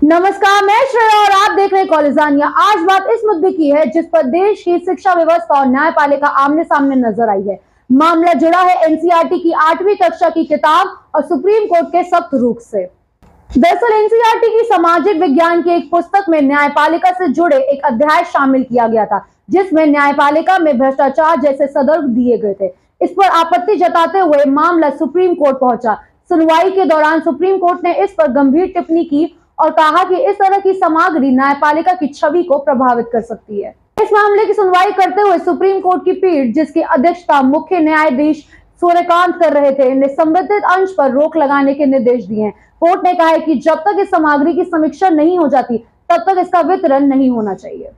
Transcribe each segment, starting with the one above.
नमस्कार, मैं श्रेया और आप देख रहे हैं कॉलेजानिया। आज बात इस मुद्दे की है जिस पर देश की शिक्षा व्यवस्था और न्यायपालिका आमने सामने नजर आई है। मामला जुड़ा है एनसीईआरटी की 8वीं कक्षा की किताब और सुप्रीम कोर्ट के सख्त रुख से। दरअसल एनसीईआरटी की सामाजिक विज्ञान की एक पुस्तक में न्यायपालिका से जुड़े एक अध्याय शामिल किया गया था, जिसमें न्यायपालिका में भ्रष्टाचार जैसे संदर्भ दिए गए थे। इस पर आपत्ति जताते हुए मामला सुप्रीम कोर्ट पहुंचा। सुनवाई के दौरान सुप्रीम कोर्ट ने इस पर गंभीर टिप्पणी की और कहा कि इस तरह की सामग्री न्यायपालिका की छवि को प्रभावित कर सकती है। इस मामले की सुनवाई करते हुए सुप्रीम कोर्ट की पीठ, जिसकी अध्यक्षता मुख्य न्यायाधीश सूर्यकांत कर रहे थे, ने संबंधित अंश पर रोक लगाने के निर्देश दिए हैं। कोर्ट ने कहा है कि जब तक इस सामग्री की समीक्षा नहीं हो जाती तब तक इसका वितरण नहीं होना चाहिए।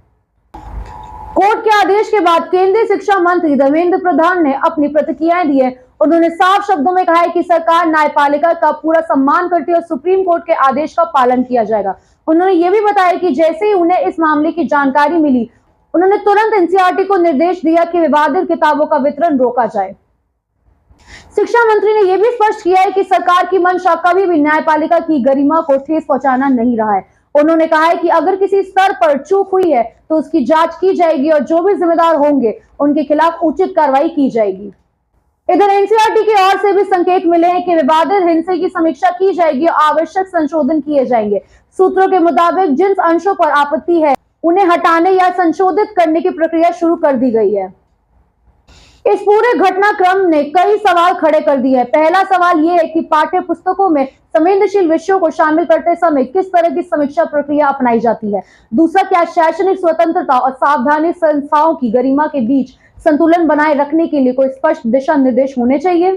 कोर्ट के आदेश के बाद केंद्रीय शिक्षा मंत्री धर्मेंद्र प्रधान ने अपनी प्रतिक्रियाएं दी है। उन्होंने साफ शब्दों में कहा है कि सरकार न्यायपालिका का पूरा सम्मान करती है और सुप्रीम कोर्ट के आदेश का पालन किया जाएगा। उन्होंने ये भी बताया कि जैसे ही उन्हें इस मामले की जानकारी मिली, उन्होंने तुरंत एनसीईआरटी को निर्देश दिया कि विवादित किताबों का वितरण रोका जाए। शिक्षा मंत्री ने यह भी स्पष्ट किया है कि सरकार की मंशा कभी भी न्यायपालिका की गरिमा को ठेस पहुंचाना नहीं रहा है। उन्होंने कहा है कि अगर किसी स्तर पर चूक हुई है तो उसकी जांच की जाएगी और जो भी जिम्मेदार होंगे उनके खिलाफ उचित कार्रवाई की जाएगी। इधर एनसीईआरटी की ओर से भी संकेत मिले हैं कि विवादित हिंसे की समीक्षा की जाएगी और आवश्यक संशोधन किए जाएंगे। सूत्रों के मुताबिक जिन अंशों पर आपत्ति है उन्हें हटाने या संशोधित करने की प्रक्रिया शुरू कर दी गई है। इस पूरे घटनाक्रम ने कई सवाल खड़े कर दिए हैं। पहला सवाल यह है कि पाठ्य पुस्तकों में संवेदनशील विषयों को शामिल करते समय किस तरह की समीक्षा प्रक्रिया अपनाई जाती है। दूसरा, क्या शैक्षणिक स्वतंत्रता और सावधानी संस्थाओं की गरिमा के बीच संतुलन बनाए रखने के लिए कोई स्पष्ट दिशा निर्देश होने चाहिए।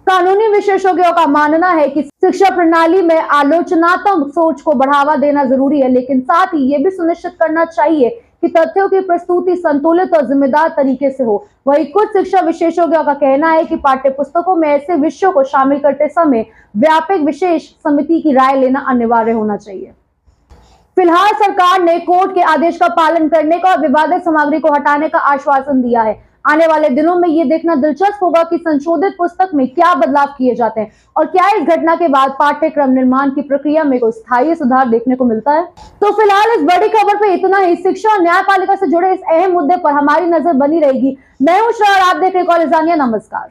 कानूनी विशेषज्ञों का मानना है कि शिक्षा प्रणाली में आलोचनात्मक सोच को बढ़ावा देना जरूरी है, लेकिन साथ ही यह भी सुनिश्चित करना चाहिए कि तथ्यों की प्रस्तुति संतुलित और जिम्मेदार तरीके से हो। वहीं कुछ शिक्षा विशेषज्ञों का कहना है कि पाठ्य पुस्तकों में ऐसे विषयों को शामिल करते समय व्यापक विशेष समिति की राय लेना अनिवार्य होना चाहिए। फिलहाल सरकार ने कोर्ट के आदेश का पालन करने का और विवादित सामग्री को हटाने का आश्वासन दिया है। आने वाले दिनों में ये देखना दिलचस्प होगा कि संशोधित पुस्तक में क्या बदलाव किए जाते हैं और क्या इस घटना के बाद पाठ्यक्रम निर्माण की प्रक्रिया में कोई स्थायी सुधार देखने को मिलता है। तो फिलहाल इस बड़ी खबर पे इतना ही। शिक्षा और न्यायपालिका से जुड़े इस अहम मुद्दे पर हमारी नजर बनी रहेगी। मैं हूं श्रेया और आप देख रहे हैं कॉलेजानिया। नमस्कार।